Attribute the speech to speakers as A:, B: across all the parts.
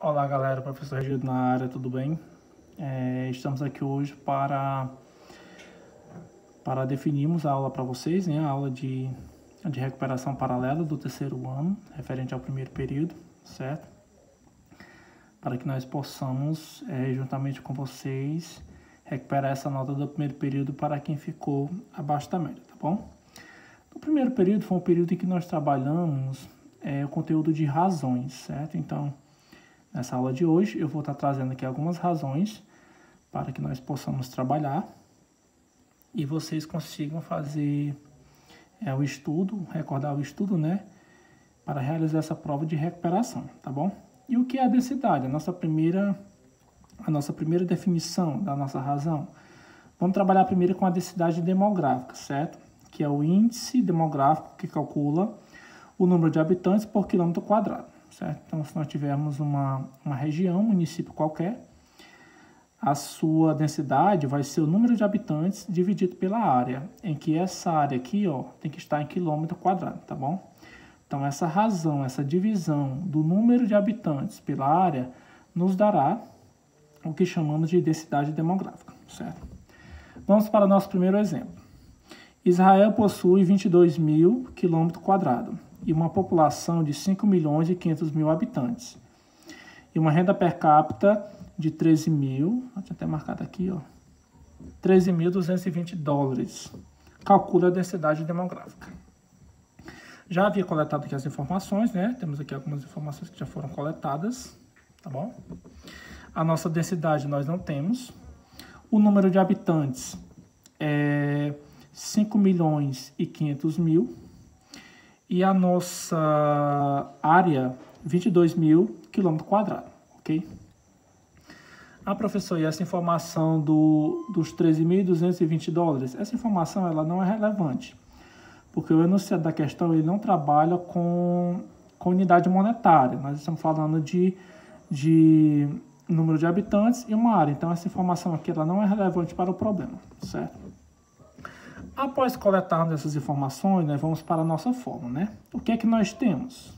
A: Olá galera, professor Regido na área, tudo bem? Estamos aqui hoje para definirmos a aula para vocês, né? A aula de recuperação paralela do terceiro ano, referente ao primeiro período, certo? Para que nós possamos, juntamente com vocês, recuperar essa nota do primeiro período para quem ficou abaixo da média, tá bom? O primeiro período foi um período em que nós trabalhamos o conteúdo de razões, certo? Então, nessa aula de hoje, eu vou estar trazendo aqui algumas razões para que nós possamos trabalhar e vocês consigam fazer o estudo, recordar o estudo, né? Para realizar essa prova de recuperação, tá bom? E o que é a densidade? A nossa primeira definição da nossa razão. Vamos trabalhar primeiro com a densidade demográfica, certo? Que é o índice demográfico que calcula o número de habitantes por quilômetro quadrado, certo? Então, se nós tivermos uma região, um município qualquer, a sua densidade vai ser o número de habitantes dividido pela área, em que essa área aqui, ó, tem que estar em quilômetro quadrado, tá bom? Então, essa razão, essa divisão do número de habitantes pela área nos dará o que chamamos de densidade demográfica, certo? Vamos para o nosso primeiro exemplo. Israel possui 22 mil quilômetros quadrados e uma população de 5 milhões e 500 mil habitantes. E uma renda per capita de 13 mil, deixa eu até marcar aqui, ó, 13.220 dólares. Calcula a densidade demográfica. Já havia coletado aqui as informações, né? Temos aqui algumas informações que já foram coletadas, tá bom? A nossa densidade nós não temos. O número de habitantes é 5 milhões e 500 mil. E a nossa área, 22 mil quilômetros quadrados, ok? Professor, e essa informação dos 13.220 dólares? Essa informação ela não é relevante, porque o enunciado da questão ele não trabalha com unidade monetária. Nós estamos falando de número de habitantes e uma área. Então, essa informação aqui ela não é relevante para o problema, certo? Após coletarmos essas informações, nós vamos para a nossa fórmula, né? O que é que nós temos?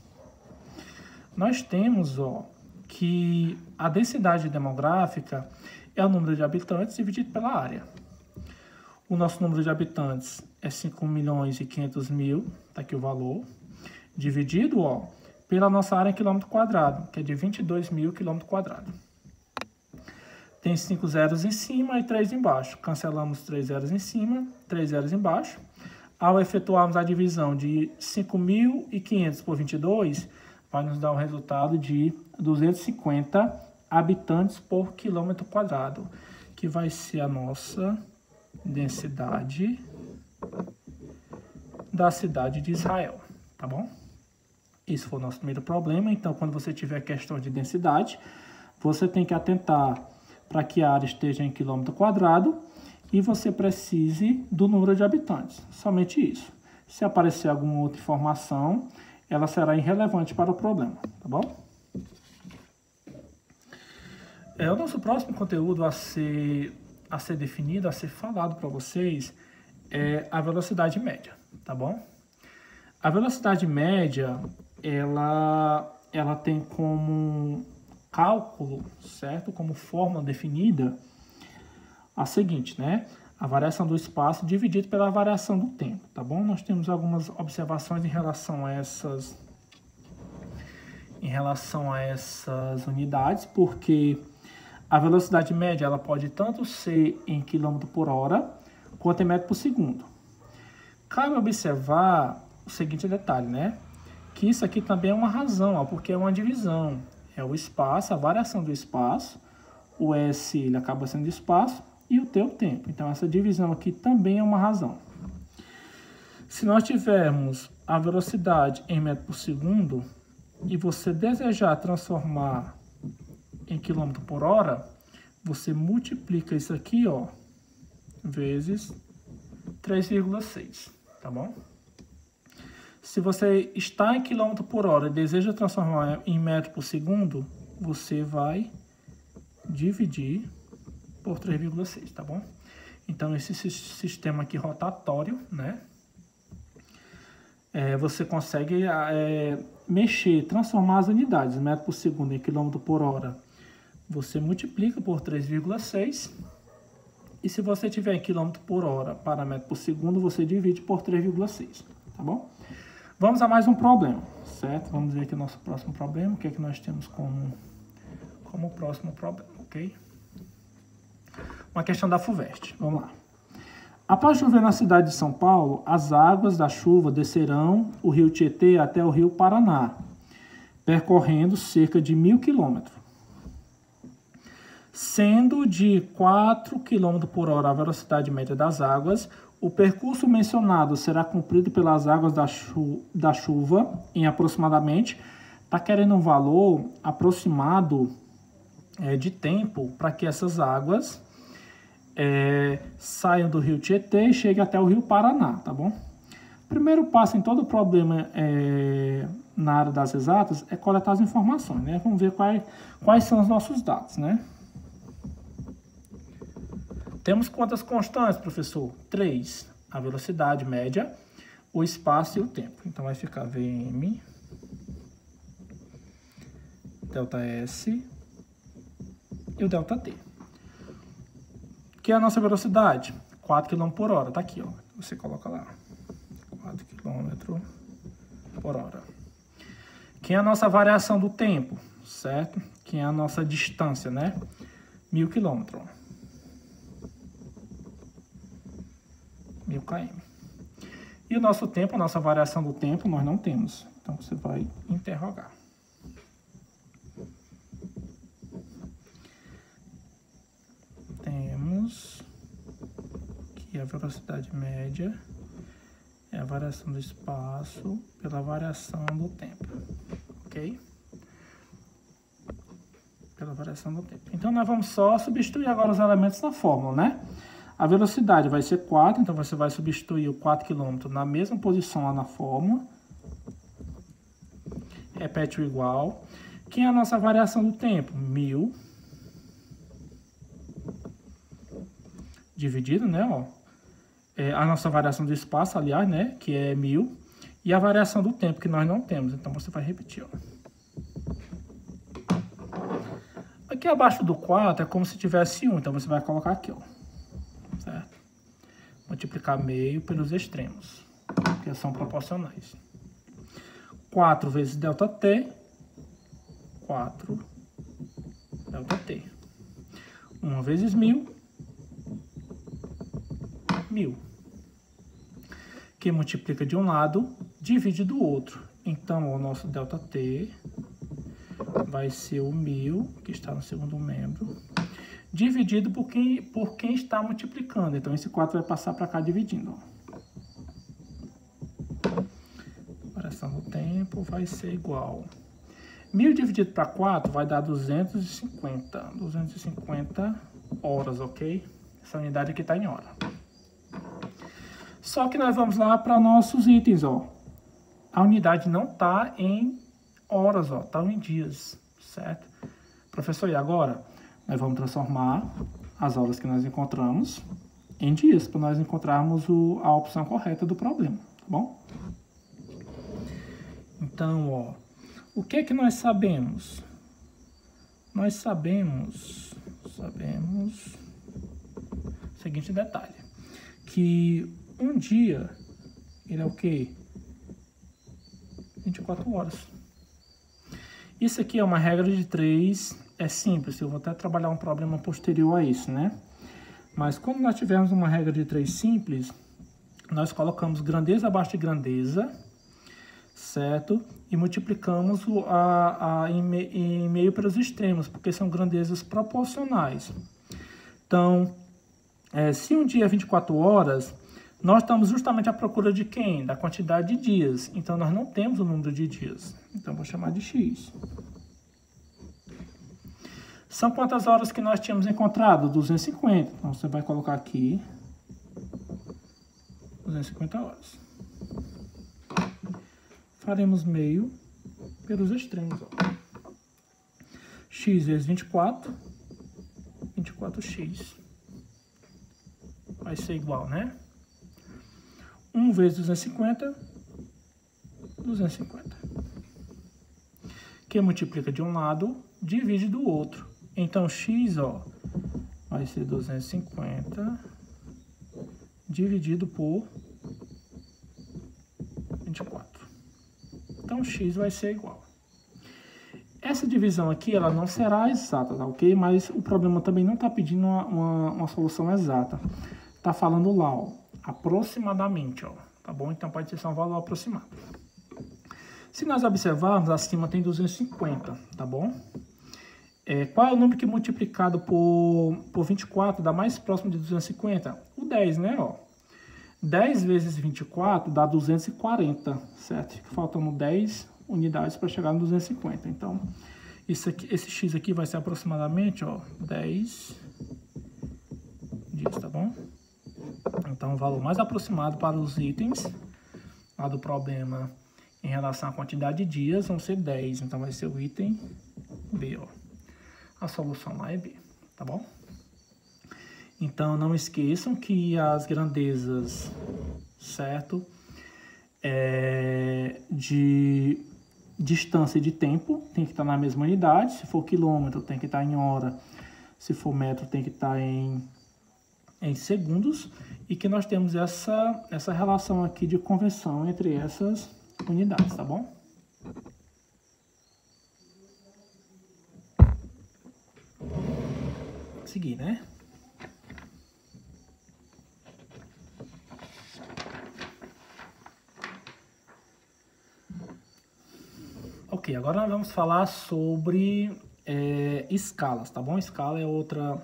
A: Nós temos, ó, que a densidade demográfica é o número de habitantes dividido pela área. O nosso número de habitantes é 5 milhões e 500 mil, tá aqui o valor, dividido, ó, pela nossa área em quilômetro quadrado, que é de 22 mil quilômetros quadrados. Tem 5 zeros em cima e 3 embaixo. Cancelamos 3 zeros em cima, 3 zeros embaixo. Ao efetuarmos a divisão de 5.500 por 22, vai nos dar um resultado de 250 habitantes por quilômetro quadrado, que vai ser a nossa densidade da cidade de Israel, tá bom? Esse foi o nosso primeiro problema. Então, quando você tiver questão de densidade, você tem que atentar para que a área esteja em quilômetro quadrado e você precise do número de habitantes. Somente isso. Se aparecer alguma outra informação, ela será irrelevante para o problema, tá bom? O nosso próximo conteúdo a ser definido, a ser falado para vocês, é a velocidade média, tá bom? A velocidade média, ela tem como cálculo, certo? Como fórmula definida, a seguinte, né? A variação do espaço dividido pela variação do tempo, tá bom? Nós temos algumas observações em relação a essas unidades, porque a velocidade média ela pode tanto ser em quilômetro por hora quanto em metro por segundo. Cabe observar o seguinte detalhe, né? Que isso aqui também é uma razão, ó, porque é uma divisão. É o espaço, a variação do espaço, o S ele acaba sendo espaço e o T o tempo. Então, essa divisão aqui também é uma razão. Se nós tivermos a velocidade em metro por segundo e você desejar transformar em quilômetro por hora, você multiplica isso aqui, ó, vezes 3,6, tá bom? Se você está em quilômetro por hora e deseja transformar em metro por segundo, você vai dividir por 3,6, tá bom? Então, esse sistema aqui rotatório, né? você consegue mexer, transformar as unidades, metro por segundo em quilômetro por hora. Você multiplica por 3,6. E se você tiver em quilômetro por hora para metro por segundo, você divide por 3,6, tá bom? Vamos a mais um problema, certo? Vamos ver aqui o nosso próximo problema, o que é que nós temos como próximo problema, ok? Uma questão da FUVEST, vamos lá. Após chover na cidade de São Paulo, as águas da chuva descerão o rio Tietê até o rio Paraná, percorrendo cerca de 1.000 quilômetros. Sendo de 4 km por hora a velocidade média das águas, o percurso mencionado será cumprido pelas águas da chuva em aproximadamente, está querendo um valor aproximado de tempo para que essas águas saiam do rio Tietê e cheguem até o rio Paraná, tá bom? Primeiro passo em todo problema na área das exatas é coletar as informações, né? Vamos ver quais são os nossos dados, né? Temos quantas constantes, professor? 3. A velocidade média, o espaço e o tempo. Então, vai ficar Vm, ΔS e o ΔT. Que é a nossa velocidade? 4 km por hora. Tá aqui, ó. Você coloca lá. 4 km por hora. Que é a nossa variação do tempo, certo? Que é a nossa distância, né? 1.000 km. 1.000 km. E o nosso tempo, a nossa variação do tempo, nós não temos. Então, você vai interrogar. Temos que a velocidade média é a variação do espaço pela variação do tempo. Ok? Pela variação do tempo. Então, nós vamos só substituir agora os elementos na fórmula, né? A velocidade vai ser 4, então você vai substituir o 4 km na mesma posição lá na fórmula. Repete o igual. Que é a nossa variação do tempo? 1.000. Dividido, né? Ó. A nossa variação do espaço, aliás, né? Que é 1.000. E a variação do tempo, que nós não temos. Então, você vai repetir, ó. Aqui abaixo do 4 é como se tivesse 1. Então, você vai colocar aqui, ó. Certo? Multiplicar meio pelos extremos, que são proporcionais. 4 vezes ΔT, 4 ΔT. 1 vezes 1.000, 1.000. Que multiplica de um lado, divide do outro. Então, o nosso ΔT vai ser o 1.000, que está no segundo membro, dividido por quem está multiplicando. Então, esse 4 vai passar para cá dividindo. A variação do tempo vai ser igual. 1.000 dividido para 4 vai dar 250. 250 horas, ok? Essa unidade aqui está em hora. Só que nós vamos lá para nossos itens, ó. A unidade não está em horas, ó. Está em dias, certo? Professor, e agora? Nós vamos transformar as horas que nós encontramos em dias, para nós encontrarmos a opção correta do problema, tá bom? Então, ó, o que é que nós sabemos? Nós sabemos o seguinte detalhe, que um dia, ele é o quê? 24 horas. Isso aqui é uma regra de 3, é simples, eu vou até trabalhar um problema posterior a isso, né? Mas quando nós tivermos uma regra de 3 simples, nós colocamos grandeza abaixo de grandeza, certo? E multiplicamos em meio pelos extremos, porque são grandezas proporcionais. Então, se um dia é 24 horas, nós estamos justamente à procura de quem? Da quantidade de dias. Então, nós não temos o número de dias. Então, vou chamar de x. São quantas horas que nós tínhamos encontrado? 250. Então, você vai colocar aqui 250 horas. Faremos meio pelos extremos. Ó. X vezes 24. 24x. Vai ser igual, né? 1 vezes 250. 250. Quem multiplica de um lado, divide do outro. Então, x, ó, vai ser 250 dividido por 24. Então, x vai ser igual. Essa divisão aqui, ela não será exata, tá ok? Mas o problema também não está pedindo uma solução exata. Está falando lá, ó, aproximadamente, ó, tá bom? Então, pode ser só um valor aproximado. Se nós observarmos, acima tem 250, tá bom? Qual é o número que multiplicado por 24 dá mais próximo de 250? O 10, né? Ó. 10 vezes 24 dá 240, certo? Fica faltando 10 unidades para chegar no 250. Então, esse x aqui vai ser aproximadamente, ó, 10 dias, tá bom? Então, o valor mais aproximado para os itens lá do problema em relação à quantidade de dias vão ser 10. Então, vai ser o item B, ó. A solução lá é B, tá bom? Então, não esqueçam que as grandezas, certo? De distância e de tempo tem que estar na mesma unidade. Se for quilômetro, tem que estar em hora. Se for metro, tem que estar em segundos. E que nós temos essa relação aqui de conversão entre essas unidades, tá bom? Seguir, né? Ok, agora nós vamos falar sobre escalas, tá bom? Escala é outra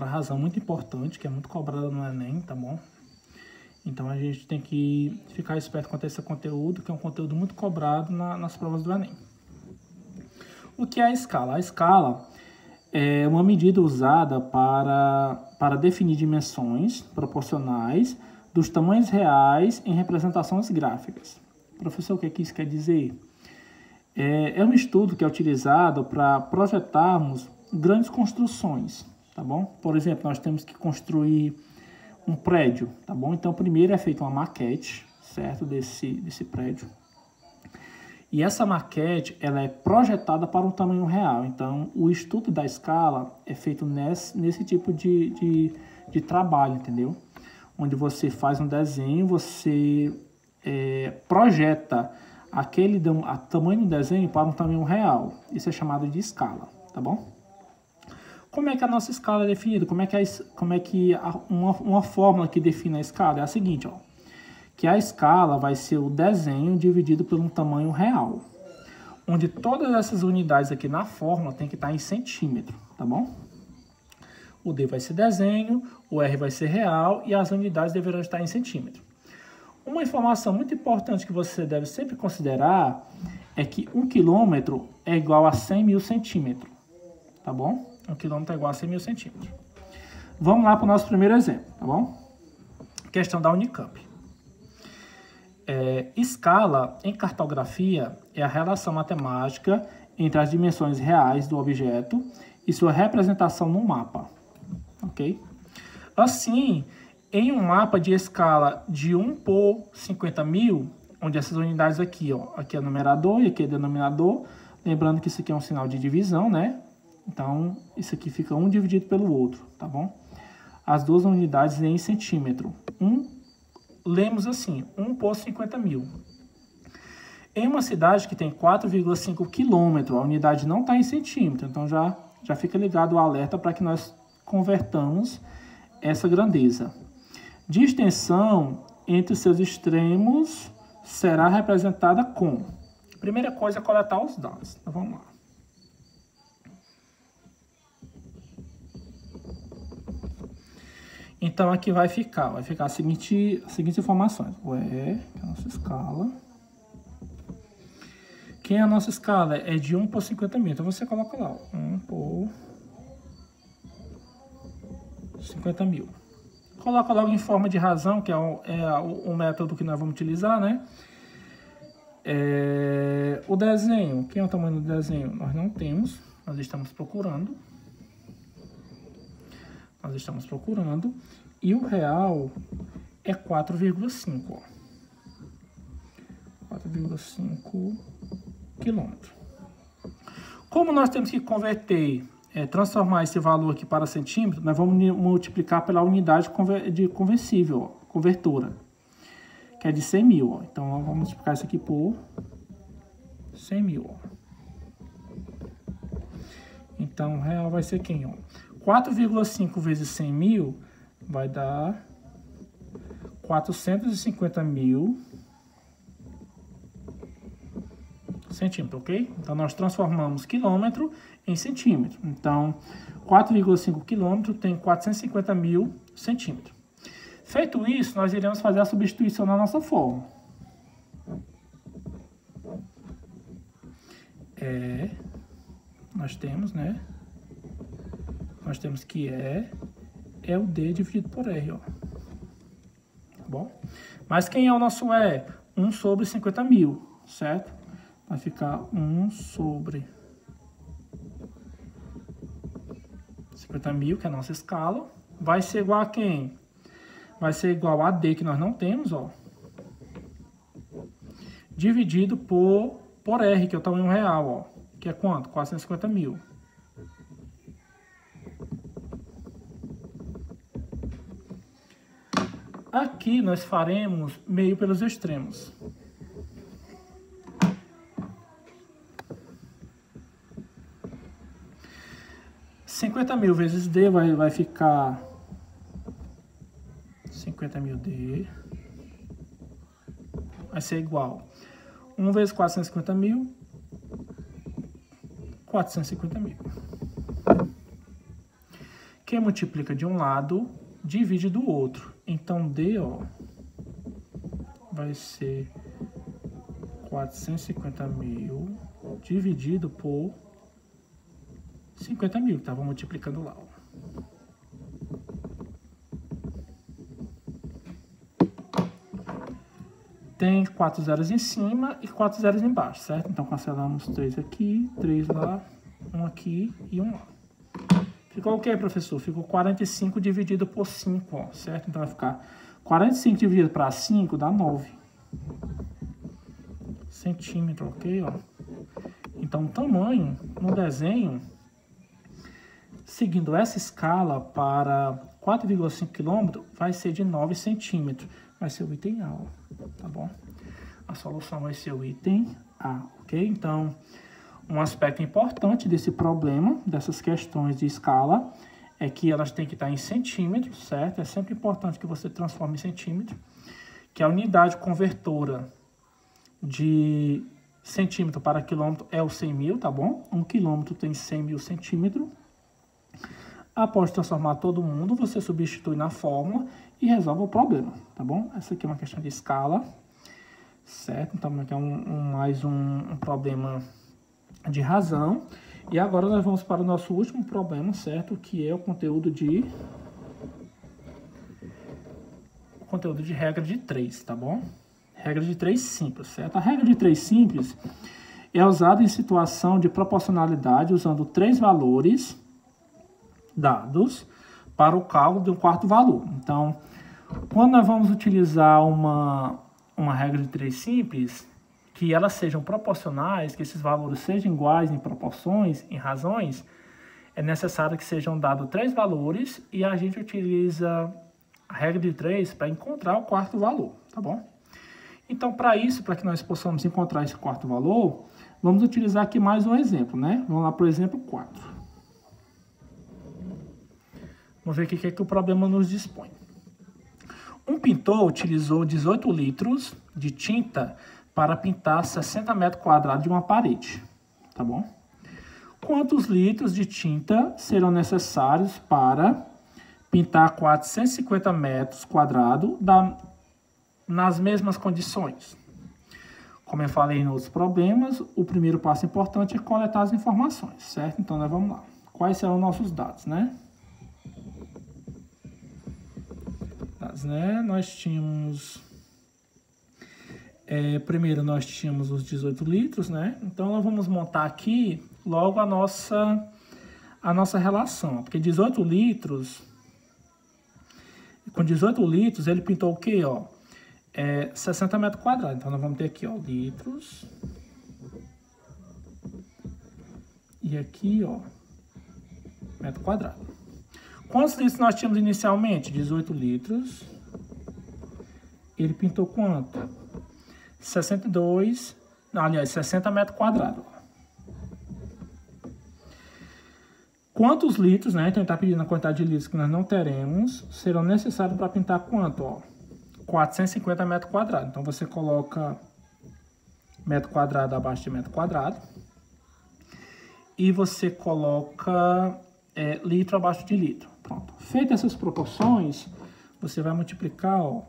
A: razão muito importante, que é muito cobrada no Enem, tá bom? Então a gente tem que ficar esperto quanto a esse conteúdo, que é um conteúdo muito cobrado nas provas do Enem. O que é a escala? A escala é uma medida usada para definir dimensões proporcionais dos tamanhos reais em representações gráficas. Professor, o que isso quer dizer? É um estudo que é utilizado para projetarmos grandes construções, tá bom? Por exemplo, nós temos que construir um prédio, tá bom? Então, primeiro é feita uma maquete, certo? Desse prédio. E essa maquete, ela é projetada para um tamanho real. Então, o estudo da escala é feito nesse tipo de trabalho, entendeu? Onde você faz um desenho, você projeta a tamanho do desenho para um tamanho real. Isso é chamado de escala, tá bom? Como é que a nossa escala é definida? Como é que uma fórmula que define a escala é a seguinte, ó. Que a escala vai ser o desenho dividido por um tamanho real, onde todas essas unidades aqui na fórmula tem que estar em centímetro, tá bom? O D vai ser desenho, o R vai ser real e as unidades deverão estar em centímetro. Uma informação muito importante que você deve sempre considerar é que 1 quilômetro é igual a 100 mil centímetros, tá bom? 1 quilômetro é igual a 100 mil centímetros. Vamos lá para o nosso primeiro exemplo, tá bom? Questão da Unicamp. Escala em cartografia é a relação matemática entre as dimensões reais do objeto e sua representação no mapa, ok? Assim, em um mapa de escala de 1 por 50 mil, onde essas unidades aqui, ó, aqui é numerador e aqui é denominador, lembrando que isso aqui é um sinal de divisão, né? Então, isso aqui fica um dividido pelo outro, tá bom? As duas unidades em centímetro. Lemos assim, 1 por 50 mil. Em uma cidade que tem 4,5 quilômetros, a unidade não está em centímetro. Então, já fica ligado o alerta para que nós convertamos essa grandeza. De extensão entre seus extremos será representada com... Primeira coisa é coletar os dados. Então, vamos lá. Então, aqui vai ficar as seguintes informações. O E, que é a nossa escala. Quem é a nossa escala? É de 1 por 50 mil. Então, você coloca lá, 1 por 50 mil. Coloca logo em forma de razão, que é o método que nós vamos utilizar, né? O desenho. Quem é o tamanho do desenho? Nós não temos. Nós estamos procurando. E o real é 4,5. 4,5 quilômetros. Como nós temos que converter, transformar esse valor aqui para centímetro, nós vamos multiplicar pela unidade de conversível, ó, convertora, que é de 100 mil. Ó. Então, vamos multiplicar isso aqui por 100 mil. Ó. Então, real vai ser quem? 4,5 vezes 100 mil vai dar 450 mil centímetros, ok? Então, nós transformamos quilômetro em centímetro. Então, 4,5 quilômetros tem 450 mil centímetros. Feito isso, nós iremos fazer a substituição na nossa fórmula. Nós temos, né? Nós temos que é o D dividido por R, ó. Tá bom? Mas quem é o nosso E? 1 sobre 50 mil, certo? Vai ficar 1 sobre 50 mil, que é a nossa escala. Vai ser igual a quem? Vai ser igual a D, que nós não temos, ó. Dividido por R, que é o tamanho real, ó. Que é quanto? 450 mil. Aqui nós faremos meio pelos extremos. $50.000 vezes D vai ficar 50.000 D. Vai ser igual 1 vezes 450 mil, 450 mil. Quem multiplica de um lado, divide do outro. Então, D, ó, vai ser 450 mil dividido por 50 mil, que estava multiplicando lá, ó. Tem 4 zeros em cima e 4 zeros embaixo, certo? Então, cancelamos 3 aqui, 3 lá, 1 aqui e 1 lá. Ficou o que, professor? Ficou 45 dividido por 5, ó, certo? Então, vai ficar 45 dividido para 5 dá 9 centímetros, ok? Ó. Então, o tamanho no desenho, seguindo essa escala para 4,5 km, vai ser de 9 centímetros. Vai ser o item A, ó, tá bom? A solução vai ser o item A, ok? Então, um aspecto importante desse problema, dessas questões de escala, é que elas têm que estar em centímetros, certo? É sempre importante que você transforme em centímetro, que a unidade convertora de centímetro para quilômetro é o 100 mil, tá bom? 1 quilômetro tem 100 mil centímetros. Após transformar todo mundo, você substitui na fórmula e resolve o problema, tá bom? Essa aqui é uma questão de escala, certo? Então, aqui é mais um problema de razão. E agora nós vamos para o nosso último problema, certo? Que é o conteúdo de regra de 3, tá bom? Regra de 3 simples, certo? A regra de 3 simples é usada em situação de proporcionalidade usando 3 valores dados para o cálculo de um quarto valor. Então, quando nós vamos utilizar uma regra de 3 simples, que elas sejam proporcionais, que esses valores sejam iguais em proporções, em razões, é necessário que sejam dados 3 valores e a gente utiliza a regra de 3 para encontrar o quarto valor, tá bom? Então, para isso, para que nós possamos encontrar esse quarto valor, vamos utilizar aqui mais um exemplo, né? Vamos lá para o exemplo 4. Vamos ver o que é que o problema nos dispõe. Um pintor utilizou 18 litros de tinta para pintar 60 metros quadrados de uma parede, tá bom? Quantos litros de tinta serão necessários para pintar 450 metros quadrados nas mesmas condições? Como eu falei em outros problemas, o primeiro passo importante é coletar as informações, certo? Então, nós vamos lá. Quais serão os nossos dados, né? Nós tínhamos... primeiro nós tínhamos os 18 litros, né? Então, nós vamos montar aqui logo a nossa relação. Porque 18 litros... Com 18 litros, ele pintou o quê, ó? é 60 metros quadrados. Então, nós vamos ter aqui, ó, litros. E aqui, ó, metro quadrado. Quantos litros nós tínhamos inicialmente? 18 litros. Ele pintou quanto? 60 metros quadrados. Quantos litros, né? Então, ele está pedindo a quantidade de litros que nós não teremos, serão necessários para pintar quanto, ó? 450 metros quadrados. Então, você coloca metro quadrado abaixo de metro quadrado. E você coloca litro abaixo de litro. Pronto. Feitas essas proporções, você vai multiplicar, ó,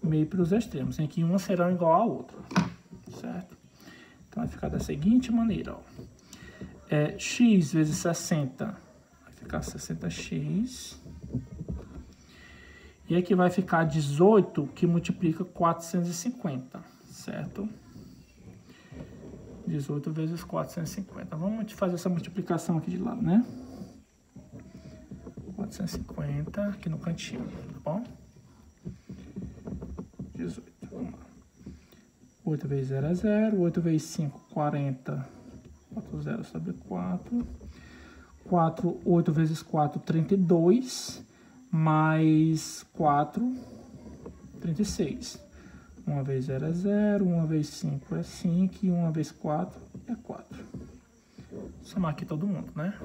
A: meio para os extremos, em que uma será igual à outra. Certo? Então, vai ficar da seguinte maneira, ó. X vezes 60, vai ficar 60x. E aqui vai ficar 18, que multiplica 450, certo? 18 vezes 450. Vamos fazer essa multiplicação aqui de lado, né? 450 aqui no cantinho, tá bom? 18, vamos lá. 8 vezes 0 é 0, 8 vezes 5, 40. 4 0 sobre 4. 8 vezes 4, 32. Mais 4, 36. 1 vezes 0 é 0, 1 vezes 5 é 5 e 1 vezes 4 é 4. Vou somar aqui todo mundo, né?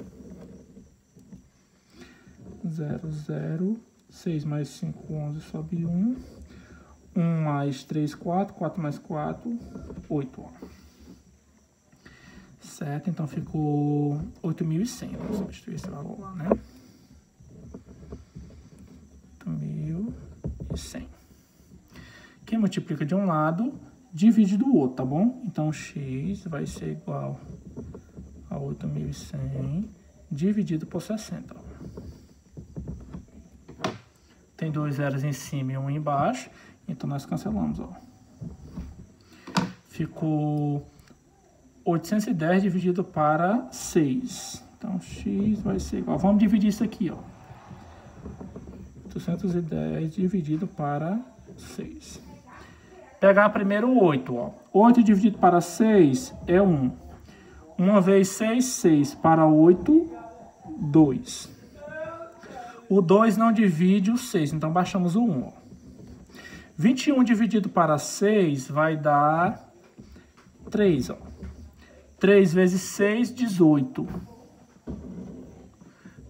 A: 0, 0. 6 mais 5, 11 sobe 1. 1 mais 3, 4. 4 mais 4, 8, ó. Certo? Então, ficou 8.100. Vamos substituir esse valor lá, né? 8.100. Quem multiplica de um lado, divide do outro, tá bom? Então, x vai ser igual a 8.100 dividido por 60. Ó. Tem 2 zeros em cima e 1 embaixo. Então, nós cancelamos, ó. Ficou 810 dividido para 6. Então, x vai ser igual. Vamos dividir isso aqui, ó. 810 dividido para 6. Pegar primeiro o 8, ó. 8 dividido para 6 é 1. 1 vezes 6, 6. Para 8, 2. O 2 não divide o 6, então baixamos o 1, ó. 21 dividido para 6 vai dar 3, ó. 3 vezes 6, 18.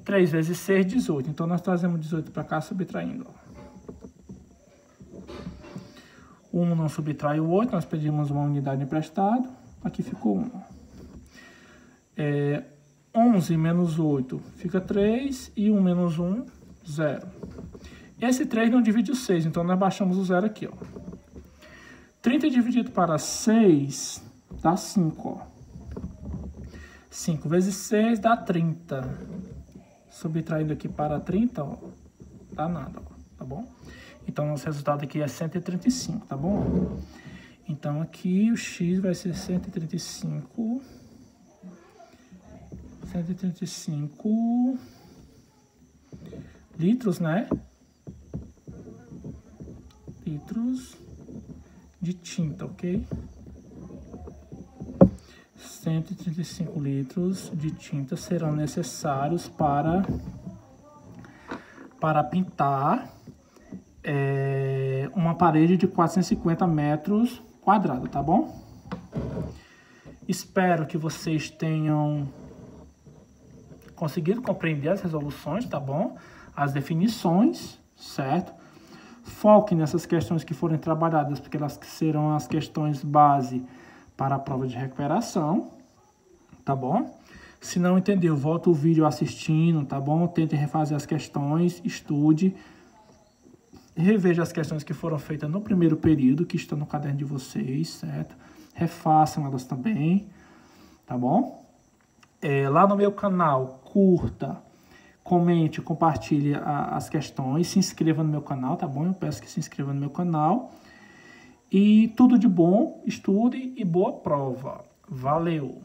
A: 3 vezes 6, 18. Então, nós trazemos 18 para cá, subtraindo. O 1 não subtrai o 8, nós pedimos uma unidade emprestada. Aqui ficou 1. 11 menos 8 fica 3. E 1 menos 1, 0. Esse 3 não divide o 6, então nós baixamos o 0 aqui, ó. 30 dividido para 6 dá 5, ó. 5 vezes 6 dá 30. Subtraindo aqui para 30, ó, dá nada, ó, tá bom? Então, nosso resultado aqui é 135, tá bom? Então, aqui o x vai ser 135 litros, né? Litros de tinta, ok? 135 litros de tinta serão necessários para pintar uma parede de 450 metros quadrados, tá bom? Espero que vocês tenham conseguido compreender as resoluções, tá bom? As definições, certo? Foque nessas questões que forem trabalhadas, porque elas serão as questões base para a prova de recuperação, tá bom? Se não entendeu, volta o vídeo assistindo, tá bom? Tente refazer as questões, estude, reveja as questões que foram feitas no primeiro período, que estão no caderno de vocês, certo? Refaçam elas também, tá bom? Lá no meu canal, curta, comente, compartilhe as questões, se inscreva no meu canal, tá bom? Eu peço que se inscreva no meu canal. E tudo de bom, estude e boa prova. Valeu!